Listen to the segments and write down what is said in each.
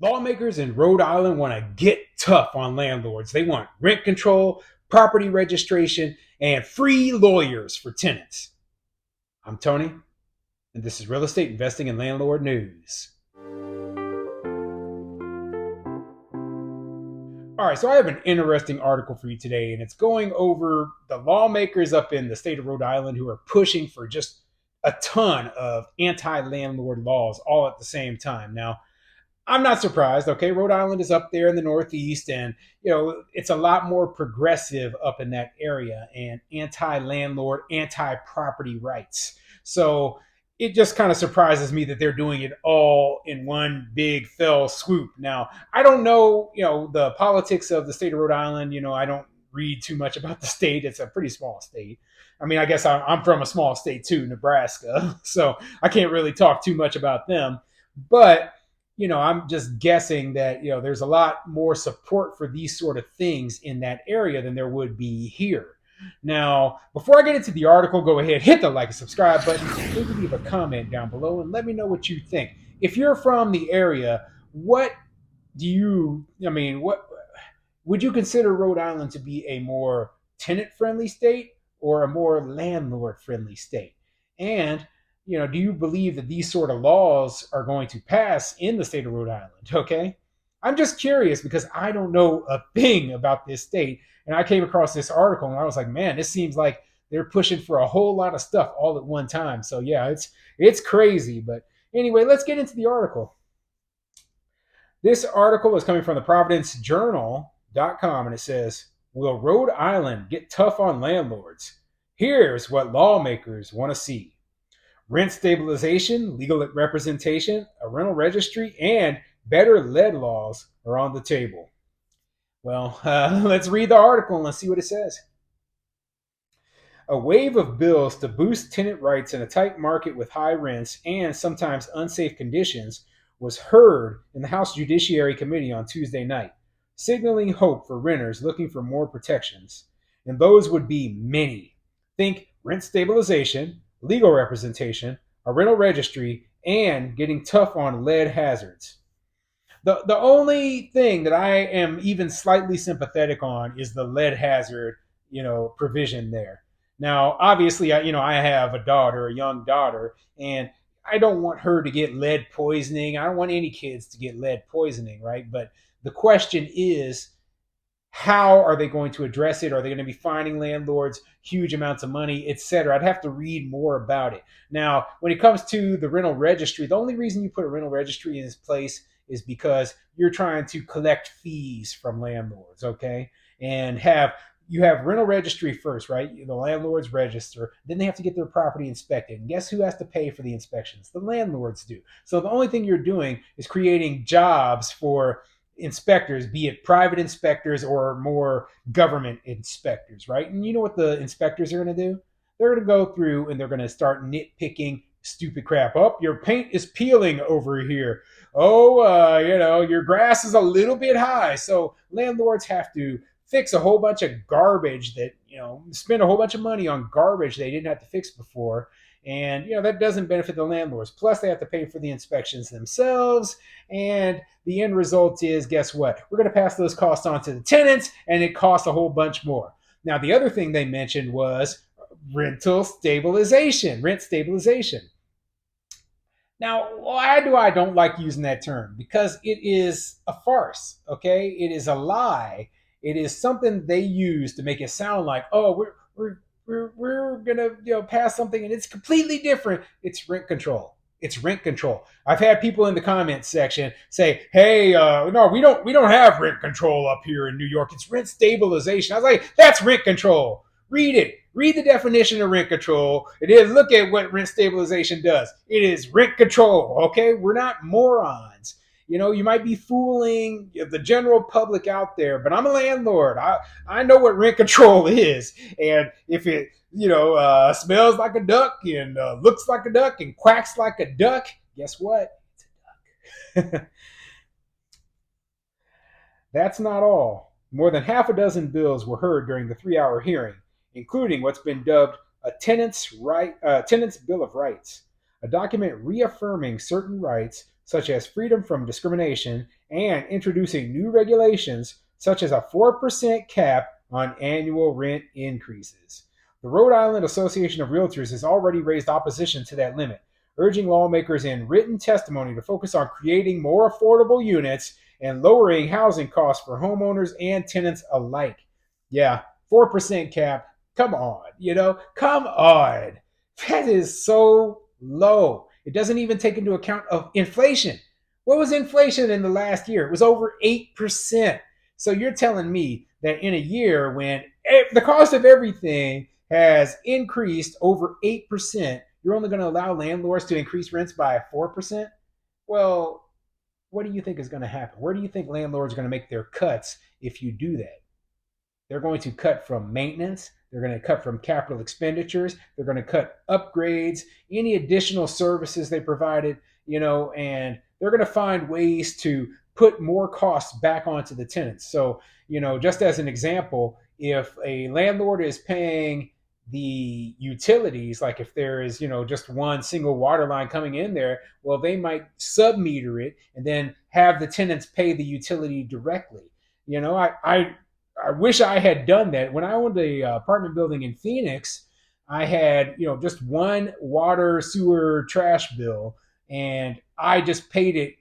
Lawmakers in Rhode Island want to get tough on landlords. They want rent control, property registration, and free lawyers for tenants. I'm Tony, and this is Real Estate Investing and Landlord News. All right, so I have an interesting article for you today, and it's going over the lawmakers up in the state of Rhode Island who are pushing for just a ton of anti landlord laws all at the same time. Now, I'm not surprised. Okay, Rhode Island is up there in the Northeast, and it's a lot more progressive up in that area, and anti-landlord, anti-property rights. So it just kind of surprises me that they're doing it all in one big fell swoop. Now, I don't know, the politics of the state of Rhode Island. I don't read too much about the state. It's a pretty small state. I mean, I guess I'm from a small state too, Nebraska, so I can't really talk too much about them, but I'm just guessing that, there's a lot more support for these sort of things in that area than there would be here. Now, before I get into the article, go ahead, hit the like and subscribe button, maybe leave a comment down below and let me know what you think. If you're from the area, what would you consider Rhode Island to be a more tenant friendly state or a more landlord friendly state? And do you believe that these sort of laws are going to pass in the state of Rhode Island? Okay. I'm just curious because I don't know a thing about this state. And I came across this article and I was like, man, this seems like they're pushing for a whole lot of stuff all at one time. So yeah, it's crazy. But anyway, let's get into the article. This article is coming from the providencejournal.com and it says, will Rhode Island get tough on landlords? Here's what lawmakers want to see. Rent stabilization, legal representation, a rental registry, and better lead laws are on the table. Well, let's read the article and let's see what it says. A wave of bills to boost tenant rights in a tight market with high rents and sometimes unsafe conditions was heard in the House Judiciary Committee on Tuesday night, signaling hope for renters looking for more protections. And those would be many. Think rent stabilization, legal representation, a rental registry, and getting tough on lead hazards. The only thing that I am even slightly sympathetic on is the lead hazard, provision there. Now, obviously, I have a young daughter, and I don't want her to get lead poisoning. I don't want any kids to get lead poisoning, right? But the question is, how are they going to address it? Are they going to be fining landlords huge amounts of money, etc.? I'd have to read more about it. Now, when it comes to the rental registry, the only reason you put a rental registry in this place is because you're trying to collect fees from landlords, okay? And you have rental registry first, right? The landlords register, then they have to get their property inspected. And guess who has to pay for the inspections? The landlords do. So the only thing you're doing is creating jobs for inspectors, be it private inspectors or more government inspectors, right? And you know what the inspectors are going to do? They're going to go through and they're going to start nitpicking stupid crap. Oh, your paint is peeling over here. Oh, your grass is a little bit high. So landlords have to fix a whole bunch of garbage that, spend a whole bunch of money on garbage they didn't have to fix before. And, that doesn't benefit the landlords. Plus, they have to pay for the inspections themselves. And the end result is, guess what? We're going to pass those costs on to the tenants, and it costs a whole bunch more. Now, the other thing they mentioned was rent stabilization. Now, why do I don't like using that term? Because it is a farce, okay? It is a lie. It is something they use to make it sound like, oh, we're gonna pass something and it's completely different. It's rent control. I've had people in the comments section say, hey, no, we don't have rent control up here in New York. It's rent stabilization. I was like, that's rent control. Read it. Read the definition of rent control. It is, look at what rent stabilization does. It is rent control. Okay, we're not morons. You might be fooling the general public out there, but I'm a landlord. I know what rent control is. And if it, smells like a duck and looks like a duck and quacks like a duck, guess what? It's a duck. That's not all. More than half a dozen bills were heard during the 3-hour hearing, including what's been dubbed a tenants Bill of Rights. a document reaffirming certain rights, such as freedom from discrimination, and introducing new regulations, such as a 4% cap on annual rent increases. The Rhode Island Association of Realtors has already raised opposition to that limit, urging lawmakers in written testimony to focus on creating more affordable units and lowering housing costs for homeowners and tenants alike. Yeah, 4% cap. Come on, come on. That is so low. It doesn't even take into account of inflation. What was inflation in the last year? It was over 8%. So you're telling me that in a year when the cost of everything has increased over 8%, you're only going to allow landlords to increase rents by 4%? Well, what do you think is going to happen? Where do you think landlords are going to make their cuts if you do that? They're going to cut from maintenance. They're going to cut from capital expenditures. They're going to cut upgrades, any additional services they provided, and they're going to find ways to put more costs back onto the tenants. So, just as an example, if a landlord is paying the utilities, like if there is, just one single water line coming in there, well, they might submeter it and then have the tenants pay the utility directly. I wish I had done that. When I owned a apartment building in Phoenix, I had, just one water, sewer, trash bill, and I just paid it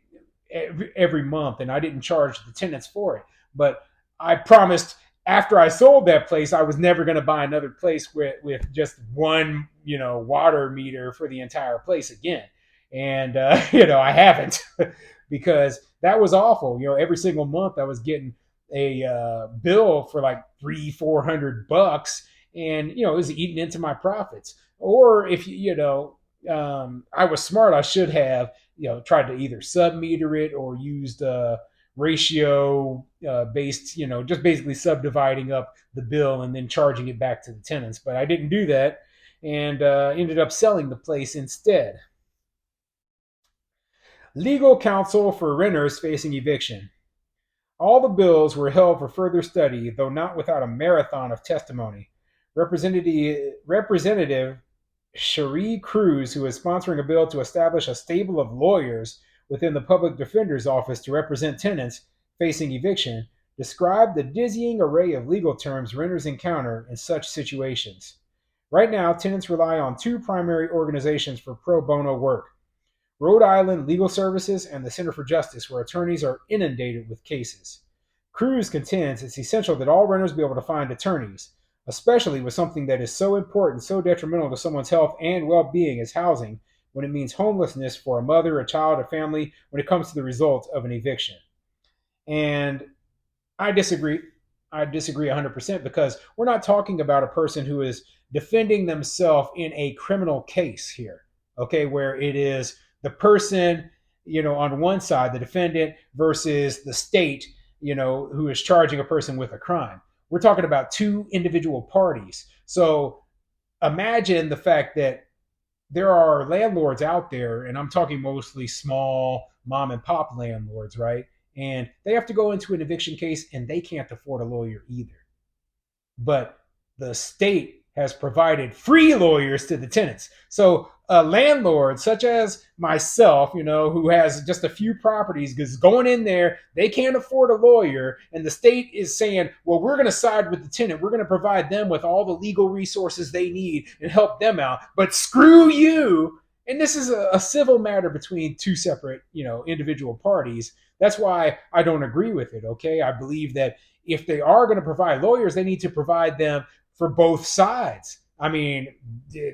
every month, and I didn't charge the tenants for it. But I promised after I sold that place, I was never going to buy another place with just one, water meter for the entire place again. And, I haven't because that was awful. Every single month I was getting a bill for like $300-400, and it was eating into my profits. Or if I was smart, I should have tried to either sub-meter it or used ratio based, just basically subdividing up the bill and then charging it back to the tenants. But I didn't do that, and ended up selling the place instead. Legal counsel for renters facing eviction. All the bills were held for further study, though not without a marathon of testimony. Representative Cherie Cruz, who is sponsoring a bill to establish a stable of lawyers within the public defender's office to represent tenants facing eviction, described the dizzying array of legal terms renters encounter in such situations. Right now, tenants rely on two primary organizations for pro bono work: Rhode Island Legal Services and the Center for Justice, where attorneys are inundated with cases. Cruz contends it's essential that all renters be able to find attorneys, especially with something that is so important, so detrimental to someone's health and well-being as housing, when it means homelessness for a mother, a child, a family, when it comes to the result of an eviction. And I disagree. I disagree 100% because we're not talking about a person who is defending themselves in a criminal case here, okay, where it is the person, on one side, the defendant, versus the state, who is charging a person with a crime. We're talking about two individual parties. So imagine the fact that there are landlords out there, and I'm talking mostly small mom and pop landlords, right? And they have to go into an eviction case and they can't afford a lawyer either. But the state has provided free lawyers to the tenants. So a landlord such as myself, who has just a few properties, is going in there, they can't afford a lawyer, and the state is saying, well, we're going to side with the tenant. We're going to provide them with all the legal resources they need and help them out. But screw you. And this is a civil matter between two separate, individual parties. That's why I don't agree with it, okay? I believe that if they are going to provide lawyers, they need to provide them for both sides. I mean,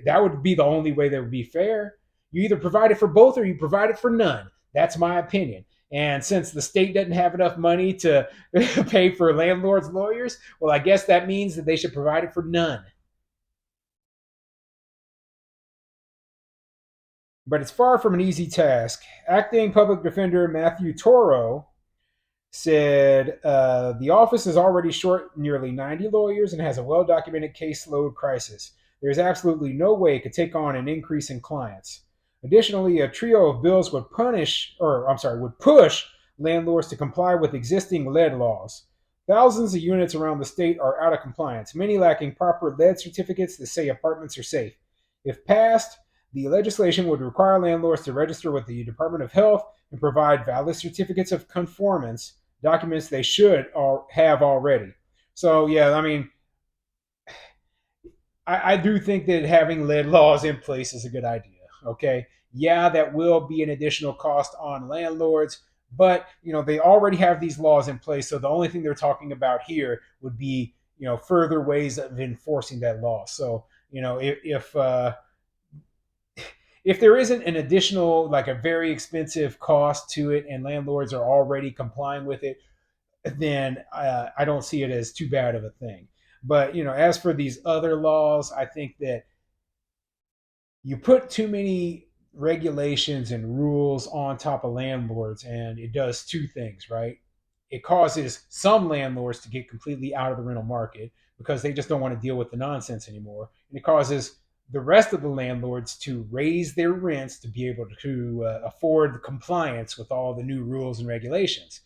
that would be the only way that would be fair. You either provide it for both or you provide it for none. That's my opinion. And since the state doesn't have enough money to pay for landlords' lawyers, well, I guess that means that they should provide it for none. But it's far from an easy task. Acting Public Defender Matthew Toro said the office is already short nearly 90 lawyers and has a well-documented caseload crisis. There's absolutely no way it could take on an increase in clients. Additionally, a trio of bills would push landlords to comply with existing lead laws. Thousands of units around the state are out of compliance, many lacking proper lead certificates that say apartments are safe. If passed, The legislation would require landlords to register with the Department of Health and provide valid certificates of conformance, documents they should have already. So, yeah, I mean, I do think that having lead laws in place is a good idea. Okay. Yeah, that will be an additional cost on landlords, but they already have these laws in place. So the only thing they're talking about here would be further ways of enforcing that law. So if there isn't an additional, like, a very expensive cost to it, and landlords are already complying with it, then I don't see it as too bad of a thing. But as for these other laws, I think that you put too many regulations and rules on top of landlords, and it does two things, right? It causes some landlords to get completely out of the rental market because they just don't want to deal with the nonsense anymore. And it causes the rest of the landlords to raise their rents to be able to afford compliance with all the new rules and regulations.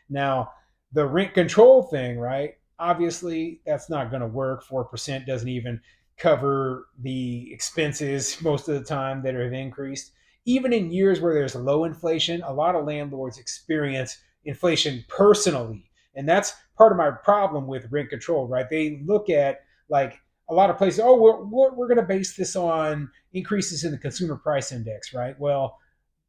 Now, the rent control thing, right? Obviously, that's not going to work. 4% doesn't even cover the expenses most of the time that have increased. Even in years where there's low inflation, a lot of landlords experience inflation personally. And that's part of my problem with rent control, right? They look at, like, a lot of places, oh, we're going to base this on increases in the consumer price index, right? Well,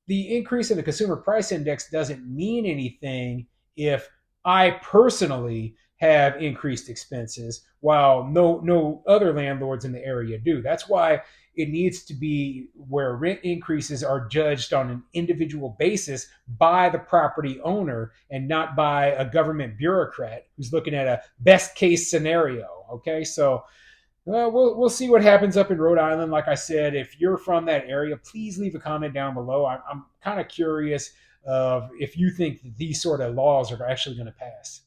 the increase in the consumer price index doesn't mean anything if I personally have increased expenses while no other landlords in the area do. That's why it needs to be where rent increases are judged on an individual basis by the property owner and not by a government bureaucrat who's looking at a best case scenario. Okay, so we'll see what happens up in Rhode Island. Like I said, if you're from that area, please leave a comment down below. I'm kind of curious of if you think that these sort of laws are actually going to pass.